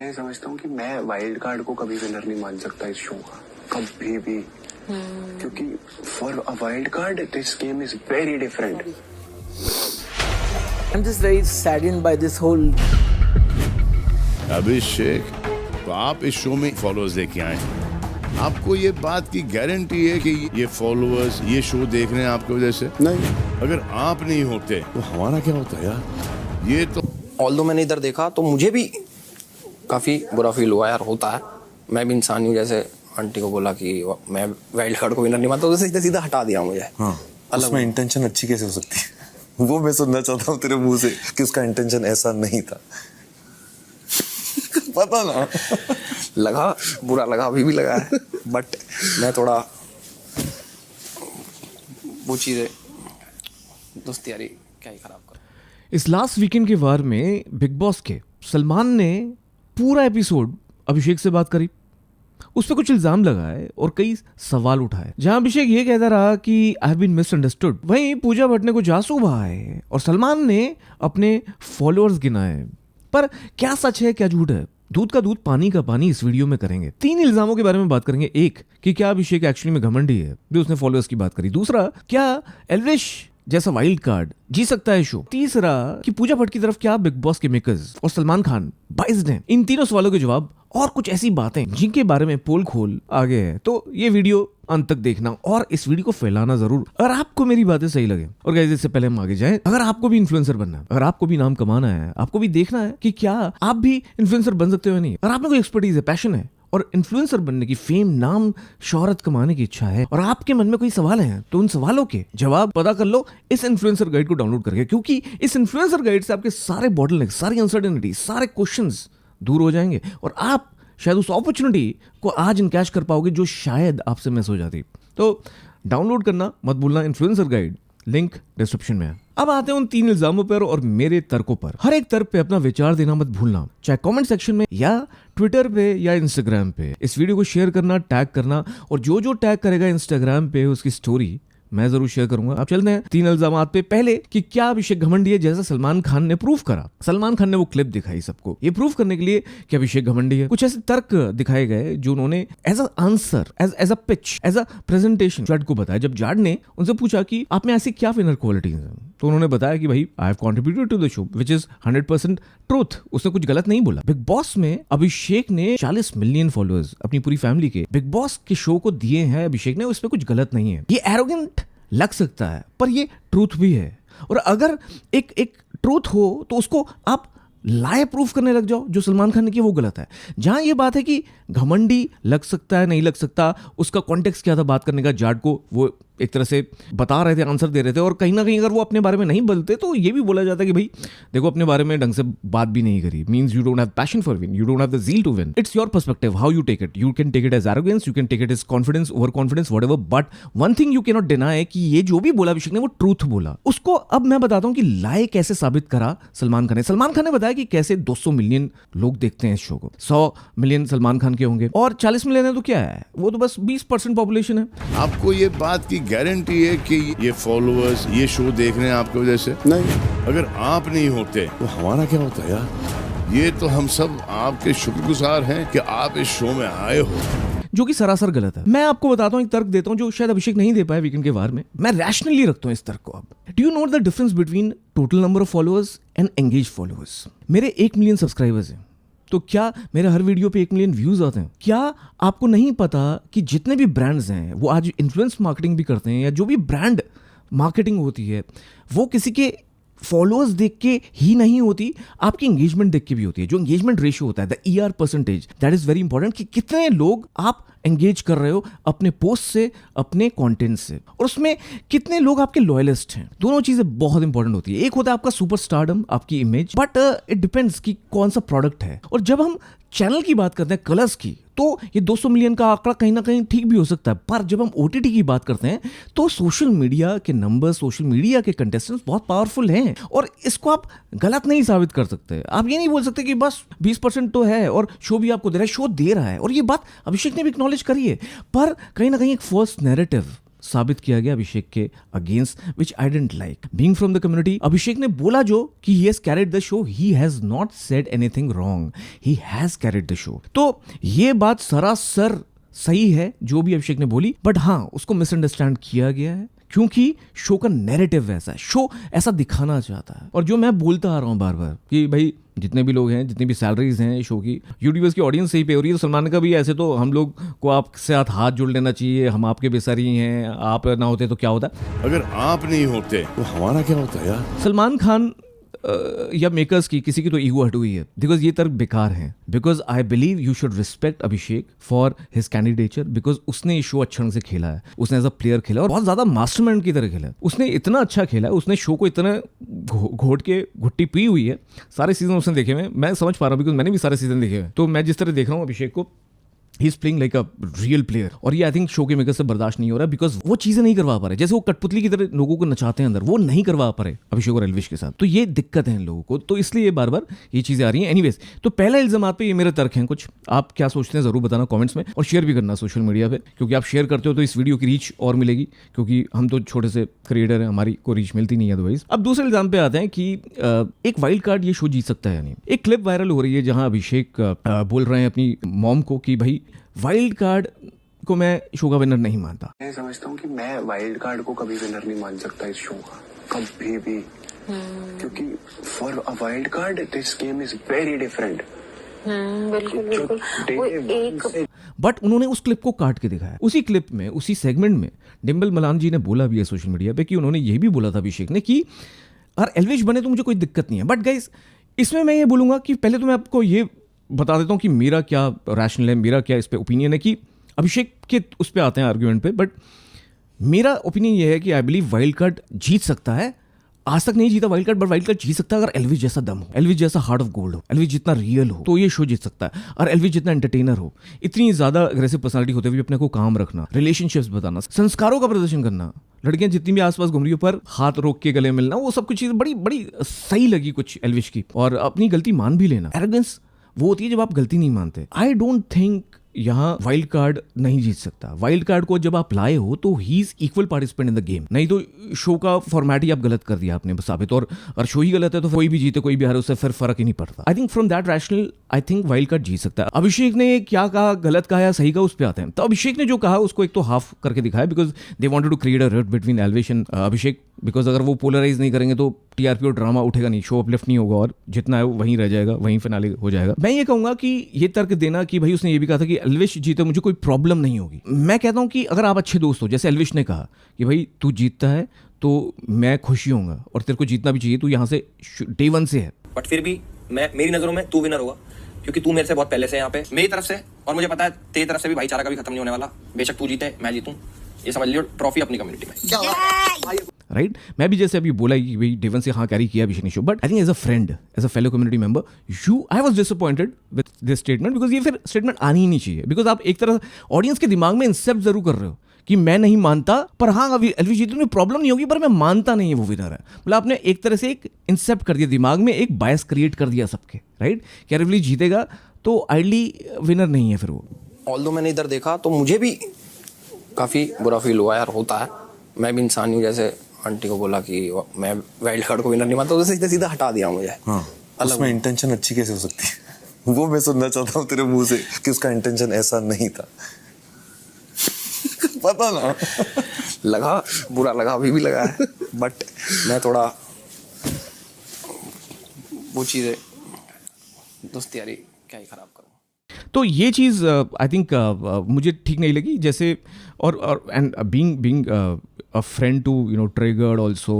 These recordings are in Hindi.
मैं समझता हूँ कि मैं वाइल्ड कार्ड को कभी विनर नहीं मान सकता इस शो का, कभी भी। क्योंकि for a wild card this game is very different. I'm just very saddened by this whole. अभिषेक, तो आप इस शो में फॉलोअर्स लेके आए हैं, आपको ये बात की गारंटी है कि ये फॉलोअर्स ये शो देख रहे हैं आपकी वजह से? नहीं, अगर आप नहीं होते तो हमारा क्या होता यार? ये तो ऑल्दो मैंने इधर देखा तो मुझे भी काफ़ी बुरा फील हुआ यार, होता है। मैं भी इंसान हूँ, जैसे आंटी को बोला कि मैं वाइल्ड कार्ड को विनर नहीं मानता, तो सीधा सीधा हटा दिया मुझे। हाँ, उसमें इंटेंशन अच्छी कैसे हो सकती है? वो मैं सुनना चाहता हूँ तेरे मुंह से कि उसका इंटेंशन ऐसा नहीं था। पता ना लगा, बुरा लगा, अभी भी लगा है, बट मैं थोड़ा वो चीज़ें दोस्ती यारी क्या ही खराब कर। इस लास्ट वीकेंड के वार में बिग बॉस के सलमान ने पूरा एपिसोड अभिषेक से बात करी, उस पर कुछ इल्जाम लगाए और कई सवाल उठाए। जहां अभिषेक ये कहता रहा कि आई हैव बीन मिसअंडरस्टूड, वहीं पूजा भट्ट ने कुछ आंसू बहाए और सलमान ने अपने फॉलोअर्स गिनाए। पर क्या सच है क्या झूठ है, दूध का दूध पानी का पानी इस वीडियो में करेंगे। 3 इल्जामों के बारे में बात करेंगे। एक, कि क्या अभिषेक एक्चुअली में घमंडी है, भी उसने फॉलोअर्स की बात करी। दूसरा, क्या एल्विश जैसा वाइल्ड कार्ड जी सकता है शो। तीसरा, कि पूजा भट्ट की तरफ क्या बिग बॉस के मेकर्स और सलमान खान बाइस्ड हैं। इन तीनों सवालों के जवाब और कुछ ऐसी बातें जिनके बारे में पोल खोल आगे है, तो ये वीडियो अंत तक देखना और इस वीडियो को फैलाना जरूर अगर आपको मेरी बातें सही लगे। और गाइस, इससे पहले हम आगे जाएं, अगर आपको भी इन्फ्लुएंसर बनना है, अगर आपको भी नाम कमाना है, आपको भी देखना है कि क्या आप भी इन्फ्लुएंसर बन सकते हो या नहीं, अगर आप में कोई एक्सपर्टीज है, पैशन है और इन्फ्लुएंसर बनने की, फेम, नाम, शोहरत कमाने की इच्छा है और आपके मन में कोई सवाल है, तो उन सवालों के जवाब पता कर लो इस इन्फ्लुएंसर गाइड को डाउनलोड करके। क्योंकि इस इन्फ्लुएंसर गाइड से आपके सारे बॉटलनेक, सारी अनसर्टेनिटी, सारे क्वेश्चंस दूर हो जाएंगे और आप शायद उस अपॉर्चुनिटी को आज इनकैश कर पाओगे जो शायद आपसे मिस हो जाती। तो डाउनलोड करना मत भूलना इन्फ्लुएंसर गाइड, लिंक डिस्क्रिप्शन में है। अब आते हैं उन 3 इल्जामों पर और मेरे तर्कों पर। हर एक तर्क पे अपना विचार देना मत भूलना, चाहे कमेंट सेक्शन में या ट्विटर पे या इंस्टाग्राम पे। इस वीडियो को शेयर करना, टैग करना, और जो जो टैग करेगा इंस्टाग्राम पे उसकी स्टोरी मैं जरूर शेयर करूंगा। अब चलते हैं 3 इल्जामात पे। पहले, कि क्या अभिषेक घमंडी है जैसा सलमान खान ने प्रूव करा। सलमान खान ने वो क्लिप दिखाई सबको, ये प्रूव करने के लिए कि अभिषेक घमंडी है। कुछ ऐसे तर्क दिखाए गए जो उन्होंने as a answer, as a pitch, as a presentation जाट को बताया। जब जाट ने उनसे पूछा कि आप में ऐसी क्या विनर क्वालिटीज हैं, तो उन्होंने बताया कि भाई I have contributed to the show which is 100% truth. उसने कुछ गलत नहीं बोला। बिग बॉस में अभिषेक ने 40 मिलियन फॉलोअर्स अपनी पूरी फैमिली के बिग बॉस के शो को दिए हैं अभिषेक ने, उसमें कुछ गलत नहीं है। ये एरोगेंट लग सकता है पर ये ट्रूथ भी है, और अगर एक ट्रूथ हो तो उसको आप लाए प्रूफ करने लग जाओ। जो सलमान खान ने किया वो गलत है। जहां ये बात है कि घमंडी लग सकता है, नहीं लग सकता, उसका कॉन्टेक्स्ट क्या था बात करने का, जाट को वो एक तरह से बता रहे थे, आंसर दे रहे थे, और कहीं ना कहीं अगर वो अपने बारे में नहीं बोलते तो ये भी बोला जाता है कि भाई देखो अपने बारे में ढंग से बात भी नहीं करी, means you don't have passion for win, you don't have the zeal to win. It's your perspective, how you take it. You can take it as arrogance, you can take it as confidence, over confidence, whatever, but one thing you can not deny कि ये जो भी बोला अभिषेक ने वो ट्रूथ बोला। उसको अब मैं बताता हूं कि लाए कैसे साबित करा सलमान खान ने। सलमान खान ने बताया कि कैसे 200 मिलियन लोग देखते हैं इस शो को, 100 मिलियन सलमान खान के होंगे और 40 मिलियन है तो क्या है, वो तो बस 20% पॉपुलेशन है। आपको ये बात की गारंटी है कि ये फॉलोअर्स ये शो देख रहे हैं आपकी वजह से? नहीं, अगर आप नहीं होते तो हमारा क्या होता यार? ये तो हम सब आपके शुक्रगुजार हैं कि आप इस शो में आए हो, जो कि सरासर गलत है। मैं आपको बताता हूं, एक तर्क देता हूं जो शायद अभिषेक नहीं दे पाया वीकेंड के वार में। मैं रैशनली रखता हूं इस तर्क को। अब do you know the difference between total number of followers and engage followers? मेरे 1 मिलियन सब्सक्राइबर्स हैं, तो क्या मेरे हर वीडियो पे 1 मिलियन व्यूज आते हैं? क्या आपको नहीं पता कि जितने भी ब्रांड्स हैं वो आज इन्फ्लुएंस मार्केटिंग भी करते हैं, या जो भी ब्रांड मार्केटिंग होती है वो किसी के फॉलोअर्स देख के ही नहीं होती, आपकी एंगेजमेंट देख के भी होती है। जो एंगेजमेंट रेशियो होता है, the ER percentage, that is very important, कि कितने लोग आप एंगेज कर रहे हो अपने पोस्ट से, अपने कंटेंट से, और उसमें कितने लोग आपके लॉयलिस्ट हैं। दोनों चीजें बहुत इंपॉर्टेंट होती है। एक होता है आपका सुपरस्टारडम, आपकी इमेज, बट इट डिपेंड्स कि कौन सा प्रोडक्ट है। और जब हम चैनल की बात करते हैं, कलर्स की, तो ये 200 मिलियन का आंकड़ा कहीं ना कहीं ठीक भी हो सकता है, पर जब हम OTT की बात करते हैं तो सोशल मीडिया के नंबर, सोशल मीडिया के कंटेस्टेंट्स बहुत पावरफुल हैं, और इसको आप गलत नहीं साबित कर सकते। आप ये नहीं बोल सकते कि बस 20% तो है और शो भी आपको दे रहा है, शो दे रहा है, और ये बात अभिषेक ने भी एक्नॉलेज करी है, पर कहीं ना कहीं एक फॉल्स नैरेटिव साबित किया गया अभिषेक के against, which I didn't like. Being from the community, Abhishek ने बोला जो कि he has carried the show, he has not said anything wrong, he has carried the show. तो ये बात सरासर सही है जो भी अभिषेक ने बोली, बट हाँ उसको मिसअंडरस्टैंड किया गया है क्योंकि शो का नैरेटिव वैसा है, शो ऐसा दिखाना चाहता है। और जो मैं बोलता आ रहा हूँ बार बार कि भाई जितने भी लोग हैं, जितनी भी सैलरीज हैं शो की, यूट्यूबर्स की ऑडियंस सही पे हो रही है, तो सलमान का भी ऐसे तो हम लोग को आपसे हाथ जोड़ लेना चाहिए, हम आपके बेसरी हैं, आप ना होते तो क्या होता। अगर आप नहीं होते तो हमारा क्या होता यार। सलमान खान या मेकर्स की किसी की तो ईगो हट हुई है, बिकॉज ये तर्क बेकार है। Because I believe you should respect Abhishek for his candidature, because उसने ये शो अच्छे ढंग से खेला है, उसने एज अ प्लेयर खेला और बहुत ज्यादा मास्टरमाइंड की तरह खेला है। उसने इतना अच्छा खेला है, उसने शो को इतना घोट के घुट्टी पी हुई है। सारे सीजन उसने देखे हुए, मैं समझ पा रहा हूँ बिकॉज मैंने भी सारे सीजन देखे हुए। तो मैं जिस तरह देख रहा हूँ अभिषेक को, he is playing like a real player, और ये आई थिंक शो के मेकर से बर्दाश्त नहीं हो रहा बिकॉज वो चीजें नहीं करवा पा रहे, जैसे वो कठपुतली की तरह लोगों को नचाते हैं अंदर, वो नहीं करवा पा रहे अभिषेक और एल्विश के साथ। तो ये दिक्कत है इन लोगों को, तो इसलिए ये बार बार ये चीजें आ रही हैं। एनीवेज, तो पहला इल्जामात पे ये मेरे तर्क हैं कुछ, आप क्या सोचते हैं जरूर बताना कमेंट्स में, और शेयर भी करना सोशल मीडिया पे, क्योंकि आप शेयर करते हो तो इस वीडियो की रीच और मिलेगी, क्योंकि हम तो छोटे से क्रिएटर हैं, हमारी को रीच मिलती नहीं है अदरवाइज। अब दूसरे इल्जाम पे आते हैं कि एक वाइल्ड कार्ड ये शो जीत सकता है या नहीं। एक क्लिप वायरल हो रही है जहां अभिषेक बोल रहे हैं अपनी मॉम को कि भाई वाइल्ड कार्ड को मैं शो का विनर नहीं मानता। मैं समझता हूँ कि मैं वाइल्ड कार्ड को कभी विनर नहीं मान सकता इस शो का, कभी भी। क्योंकि for a wild card this game is very different. बिल्कुल बिल्कुल। वो एक बट उन्होंने उस क्लिप को काट के दिखाया। उसी क्लिप में, उसी सेगमेंट में डिम्पल मलान जी ने बोला भी है सोशल मीडिया पे कि उन्होंने ये भी बोला था अभिषेक ने कि अगर एल्विश बने तो मुझे कोई दिक्कत नहीं है। बट गाइस, इसमें मैं ये बोलूंगा कि पहले तो मैं आपको ये बता देता हूँ कि मेरा क्या रैशनल है, मेरा क्या इस पे ओपिनियन है, कि अभिषेक के उस पे आते हैं आर्ग्यूमेंट पे, बट मेरा ओपिनियन ये है कि आई बिलीव वाइल्ड कार्ड जीत सकता है। आज तक नहीं जीता wild card, but wild card जीत सकता है अगर एल्विश जैसा दम हो, एल्विश जैसा हार्ट ऑफ गोल्ड हो, एल्विश जितना रियल हो तो ये शो जीत सकता है। और एल्विश जितना एंटरटेनर हो, इतनी ज्यादा अग्रेसिव पर्सनालिटी होते हुए अपने को काम रखना, रिलेशनशिप्स बताना, संस्कारों का प्रदर्शन करना, लड़कियां जितनी भी आसपास घूम रही हो पर हाथ रोक के गले मिलना, वो सब कुछ चीजें बड़ी बड़ी सही लगी कुछ एल्विश की। और अपनी गलती मान भी लेना, एरोगेंस वो होती है जब आप गलती नहीं मानते। आई डोंट थिंक यहाँ वाइल्ड कार्ड नहीं जीत सकता। वाइल्ड कार्ड को जब आप लाए हो तो he is equal participant in the game, नहीं तो शो का फॉर्मेट ही आप गलत कर दिया आपने साबित। और शो ही गलत है तो कोई भी जीते कोई भी हारे, उससे फिर फर्क ही नहीं पड़ता। I think from that rational I think wild card जीत सकता है। अभिषेक ने क्या कहा, गलत कहा या सही कहा, उस पर आते हैं। तो अभिषेक ने जो कहा उसको एक तो हाफ करके दिखाया, because they wanted to create a rift between Elvish and Abhishek, because अगर वो पोलराइज नहीं करेंगे तो टीआरपी और ड्रामा उठेगा नहीं, शो अपलिफ्ट नहीं होगा और जितना है वो वहीं रह जाएगा, वहीं फिनाले हो जाएगा। मैं ये कहूंगा कि ये तर्क देना कि भाई उसने ये भी कहा था कि एल्विश जीते मुझे कोई प्रॉब्लम नहीं होगी। मैं कहता हूं कि अगर आप अच्छे दोस्त हो, जैसे एल्विश ने कहा कि भाई तू जीतता है तो मैं खुशी होऊंगा और तेरे को जीतना भी चाहिए, तू यहाँ से डे वन से है। बट फिर भी मैं, मेरी नजरों में तू विनर होगा, क्योंकि तू मेरे से बहुत पहले से यहाँ पे, मेरी तरफ से, और मुझे पता है तेरी तरफ से भी भाईचारा कभी खत्म नहीं होने वाला। बेशक तू जीते मैं जीतूं, ये समझ लियो ट्रॉफी अपनी कम्युनिटी में। राइट, मैं भी जैसे अभी बोला कि भाई डेवन से हाँ कैरी किया अभिषेक ने show, but I think as a friend, as a fellow community member, I was disappointed with this statement, because ये फिर स्टेटमेंट आनी ही नहीं चाहिए। बिकॉज आप एक तरह ऑडियंस के दिमाग में इंसेप्ट जरूर कर रहे हो कि मैं नहीं मानता, पर हाँ अभी एल्विश जीतने में प्रॉब्लम नहीं होगी, पर मैं मानता नहीं है वो विनर है। मतलब आपने एक तरह से एक इंसेप्ट कर दिया दिमाग में, एक बायस क्रिएट कर दिया सबके, राइट, कि एल्विश जीतेगा तो आइडली विनर नहीं है फिर वो। ऑल्दो मैंने इधर देखा तो मुझे भी काफ़ी बुरा फील हुआ यार, होता है, मैं भी इंसान हूँ। जैसे आंटी को बोला कि मैं वाइल्ड कार्ड को विनर नहीं मानता, उसे सीधा सीधा हटा दिया मुझे। हाँ, उसमें इंटेंशन अच्छी कैसे हो सकती है वो मैं सुनना चाहता हूँ तेरे मुंह से कि उसका इंटेंशन ऐसा नहीं था। पता ना लगा, बुरा लगा, अभी भी लगा है, बट मैं थोड़ा वो चीज़ें दोस्ती यारी क्या ही खराब करूँ। तो ये चीज़ आई थिंक मुझे ठीक नहीं लगी। जैसे और and being a friend to you know triggered also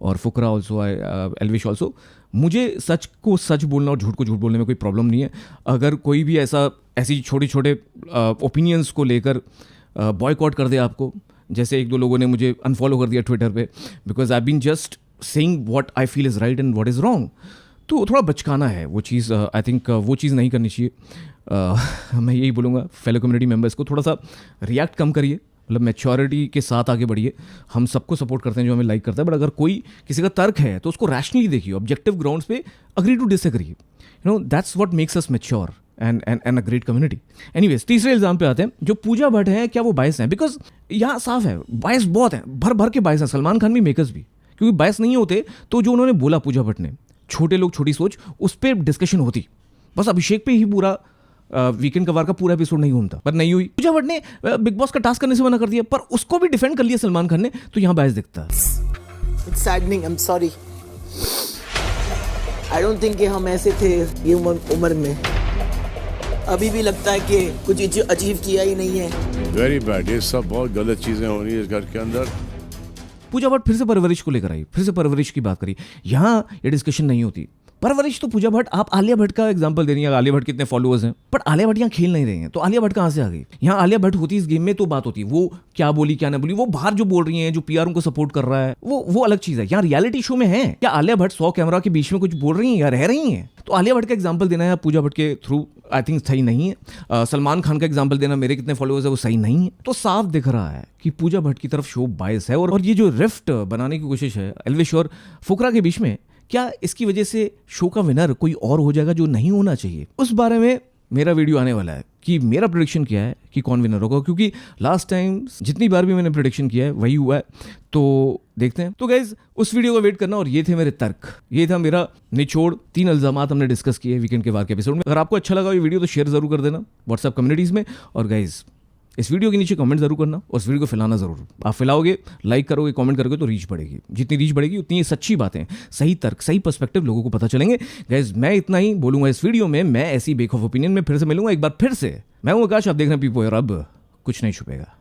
और फुकरा ऑल्सो, एल्विश ऑल्सो, मुझे सच को सच बोलना और झूठ को झूठ बोलने में कोई प्रॉब्लम नहीं है। अगर कोई भी ऐसी छोटे छोटे ओपिनियंस को लेकर बॉयकॉट कर दे आपको, जैसे एक दो लोगों ने मुझे अनफॉलो कर दिया ट्विटर पे, because I been just saying what I feel is right and what is wrong, तो थोड़ा बचकाना है वो चीज़। आई थिंक वो चीज़ नहीं करनी चाहिए। मैं यही बोलूँगा फेलो कम्युनिटी मेंबर्स को, थोड़ा सा रिएक्ट कम करिए, मतलब मैच्योरिटी के साथ आगे बढ़िए। हम सबको सपोर्ट करते हैं जो हमें लाइक करता है, बट अगर कोई किसी का तर्क है तो उसको रैशनली देखिए, ऑब्जेक्टिव ग्राउंड्स पे agree to disagree, you know that's what makes us mature. And a great community. Anyways, तीसरे इल्जाम पे आते हैं। जो पूजा भट्ट हैं, क्या वो बायस हैं? बिकॉज यहाँ साफ है, बायस बहुत हैं, भर भर के बायस हैं, सलमान खान भी, मेकर्स भी। क्योंकि बायस नहीं होते तो जो उन्होंने बोला पूजा भट्ट ने, छोटे लोग छोटी सोच, उस पर डिस्कशन होती। बस अभिषेक पे ही पूरा वीकेंड कवार का पूरा एपिसोड नहीं घूमता, पर नहीं हुई। पूजा भट्ट ने बिग बॉस का टास्क करने से मना कर दिया, पर उसको भी डिफेंड कर लिया सलमान खान ने, तो यहाँ बायस दिखता है। It's saddening, I'm sorry. I don't think कि हम ऐसे थे ये उम्र में। अभी भी लगता है कि कुछ अचीव किया ही नहीं है। वेरी बैड, ये सब बहुत गलत चीजें हो रही है इस घर के अंदर। पूजा भट्ट फिर से परवरिश को लेकर आई, फिर से परवरिश की बात करी। यहाँ ये डिस्कशन नहीं होती। परवरिश तो पूजा भट्ट, आप आलिया भट्ट का एग्जांपल दे रही हैं, आलिया भट्ट कितने फॉलोअर्स हैं, बट आलिया भट्ट यहाँ खेल नहीं रही हैं, तो आलिया भट्ट कहाँ से आ गई? यहाँ आलिया भट्ट होती इस गेम में तो बात होती, वो क्या बोली क्या ना बोली, वो बाहर जो बोल रही हैं, जो पीआर उनको सपोर्ट कर रहा है, वो अलग चीज है। यहाँ रियलिटी शो में है, क्या आलिया भट्ट 100 कैमरा के बीच में कुछ बोल रही हैं या रह रही हैं? तो आलिया भट्ट का एग्जाम्पल देना है पूजा भट्ट के थ्रू, आई थिंक सही नहीं है। सलमान खान का एग्जाम्पल देना, मेरे कितने फॉलोअर्स है, वो सही नहीं है। तो साफ दिख रहा है कि पूजा भट्ट की तरफ शो बायस है, और ये जो रिफ्ट बनाने की कोशिश है एल्विश और फुकरा के बीच में, क्या इसकी वजह से शो का विनर कोई और हो जाएगा जो नहीं होना चाहिए? उस बारे में मेरा वीडियो आने वाला है कि मेरा प्रेडिक्शन क्या है कि कौन विनर होगा, क्योंकि लास्ट टाइम जितनी बार भी मैंने प्रेडिक्शन किया है वही हुआ है। तो देखते हैं। तो गाइज, उस वीडियो का वेट करना। और ये थे मेरे तर्क, ये था मेरा निचोड़। 3 इल्जामात हमने डिस्कस किए वीकेंड के बाद के एपिसोड में। अगर आपको अच्छा लगा ये वीडियो तो शेयर जरूर कर देना व्हाट्सएप कम्युनिटीज में। और गाइज, इस वीडियो के नीचे कमेंट जरूर करना और इस वीडियो को फैलाना जरूर। आप फैलाओगे, लाइक करोगे, कमेंट करोगे तो रीच बढ़ेगी। जितनी रीच बढ़ेगी उतनी सच्ची बातें, सही तर्क, सही पर्सपेक्टिव लोगों को पता चलेंगे। गाइज, मैं इतना ही बोलूंगा इस वीडियो में। मैं ऐसी बेखौफ ओपिनियन में फिर से मिलूंगा एक बार फिर से। मैं हूं आकाश, आप देख रहे हैं पीपो, और अब कुछ नहीं छुपेगा।